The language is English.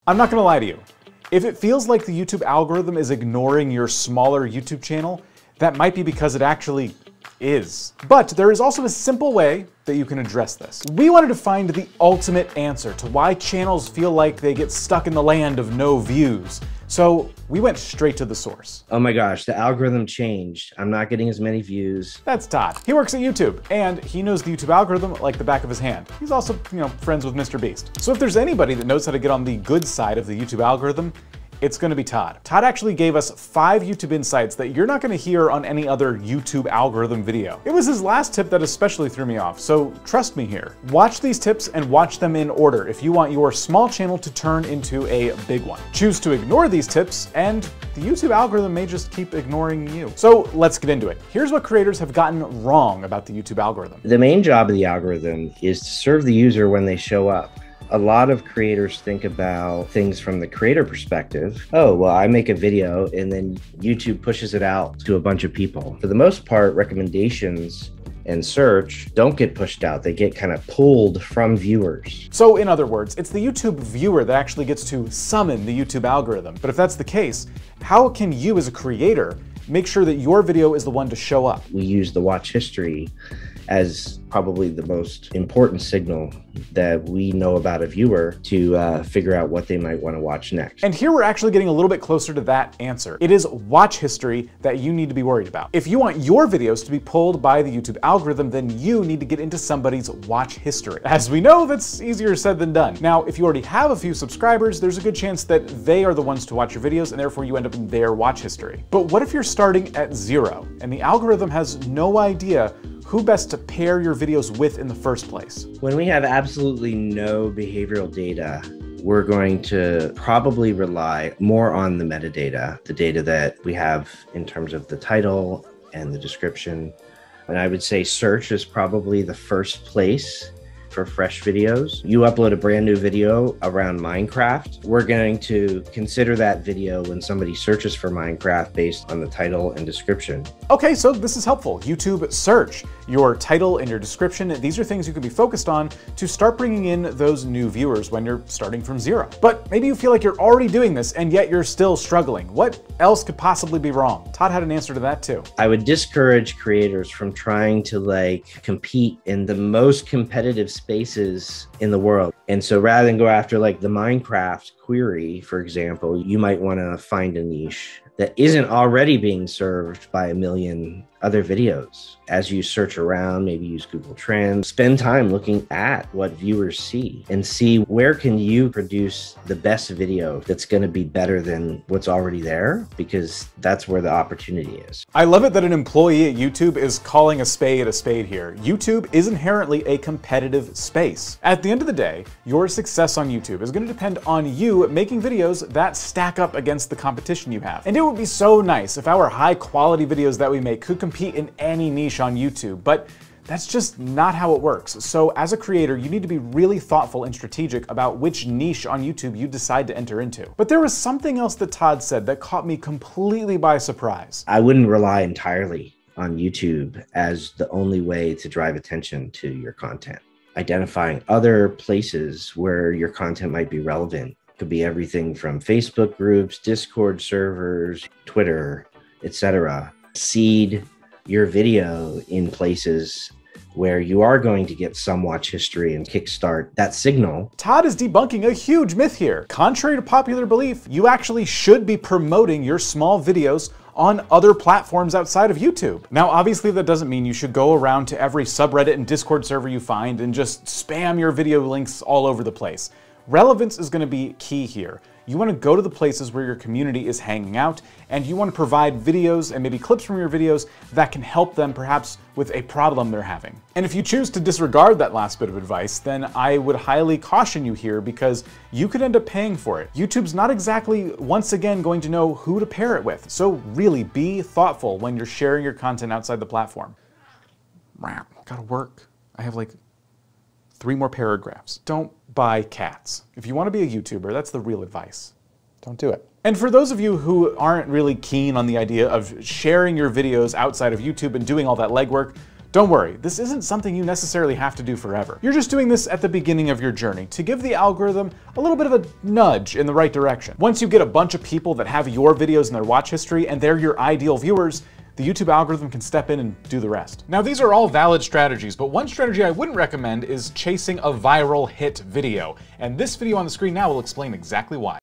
I'm not gonna lie to you. If it feels like the YouTube algorithm is ignoring your smaller YouTube channel, that might be because it actually is. But there is also a simple way that you can address this. We wanted to find the ultimate answer to why channels feel like they get stuck in the land of no views. So we went straight to the source. Oh my gosh, the algorithm changed. I'm not getting as many views. That's Todd. He works at YouTube, and he knows the YouTube algorithm like the back of his hand. He's also, friends with Mr. Beast. So if there's anybody that knows how to get on the good side of the YouTube algorithm, it's gonna be Todd. Todd actually gave us 5 YouTube insights that you're not gonna hear on any other YouTube algorithm video. It was his last tip that especially threw me off, so trust me here. Watch these tips and watch them in order if you want your small channel to turn into a big one. Choose to ignore these tips, and the YouTube algorithm may just keep ignoring you. So let's get into it. Here's what creators have gotten wrong about the YouTube algorithm. The main job of the algorithm is to serve the user when they show up. A lot of creators think about things from the creator perspective. Oh, well, I make a video and then YouTube pushes it out to a bunch of people. For the most part, recommendations and search don't get pushed out. They get kind of pulled from viewers. So in other words, it's the YouTube viewer that actually gets to summon the YouTube algorithm. But if that's the case, how can you as a creator make sure that your video is the one to show up? We use the watch history as probably the most important signal that we know about a viewer to figure out what they might want to watch next. And here we're actually getting a little bit closer to that answer. It is watch history that you need to be worried about. If you want your videos to be pulled by the YouTube algorithm, then you need to get into somebody's watch history. As we know, that's easier said than done. Now, if you already have a few subscribers, there's a good chance that they are the ones to watch your videos, and therefore you end up in their watch history. But what if you're starting at 0 and the algorithm has no idea who best to pair your videos with in the first place? When we have absolutely no behavioral data, we're going to probably rely more on the metadata, the data that we have in terms of the title and the description. And I would say search is probably the first place for fresh videos. You upload a brand new video around Minecraft, we're going to consider that video when somebody searches for Minecraft based on the title and description. Okay, so this is helpful. YouTube search, your title and your description, these are things you can be focused on to start bringing in those new viewers when you're starting from 0. But maybe you feel like you're already doing this and yet you're still struggling. What else could possibly be wrong? Todd had an answer to that too. I would discourage creators from trying to compete in the most competitive spaces in the world. And so rather than go after the Minecraft query, for example, you might want to find a niche that isn't already being served by a million other videos. As you search around, maybe use Google Trends, spend time looking at what viewers see and see where can you produce the best video that's going to be better than what's already there, because that's where the opportunity is. I love it that an employee at YouTube is calling a spade here. YouTube is inherently a competitive space. At the end of the day, your success on YouTube is going to depend on you making videos that stack up against the competition you have. And it would be so nice if our high quality videos that we make could compete in any niche on YouTube, but that's just not how it works. So as a creator, you need to be really thoughtful and strategic about which niche on YouTube you decide to enter into. But there was something else that Todd said that caught me completely by surprise. I wouldn't rely entirely on YouTube as the only way to drive attention to your content. Identifying other places where your content might be relevant could be everything from Facebook groups, Discord servers, Twitter, etc. Seed your video in places where you are going to get some watch history and kickstart that signal. Todd is debunking a huge myth here. Contrary to popular belief, you actually should be promoting your small videos on other platforms outside of YouTube. Now, obviously that doesn't mean you should go around to every subreddit and Discord server you find and just spam your video links all over the place. Relevance is going to be key here. You want to go to the places where your community is hanging out, and you want to provide videos and maybe clips from your videos that can help them perhaps with a problem they're having. And if you choose to disregard that last bit of advice, then I would highly caution you here, because you could end up paying for it. YouTube's not exactly, once again, going to know who to pair it with. So really be thoughtful when you're sharing your content outside the platform. Gotta work. I have 3 more paragraphs. Don't buy cats. If you want to be a YouTuber, that's the real advice. Don't do it. And for those of you who aren't really keen on the idea of sharing your videos outside of YouTube and doing all that legwork, Don't worry, this isn't something you necessarily have to do forever. You're just doing this at the beginning of your journey to give the algorithm a little bit of a nudge in the right direction. Once you get a bunch of people that have your videos in their watch history and they're your ideal viewers, the YouTube algorithm can step in and do the rest. Now, these are all valid strategies, but one strategy I wouldn't recommend is chasing a viral hit video. And this video on the screen now will explain exactly why.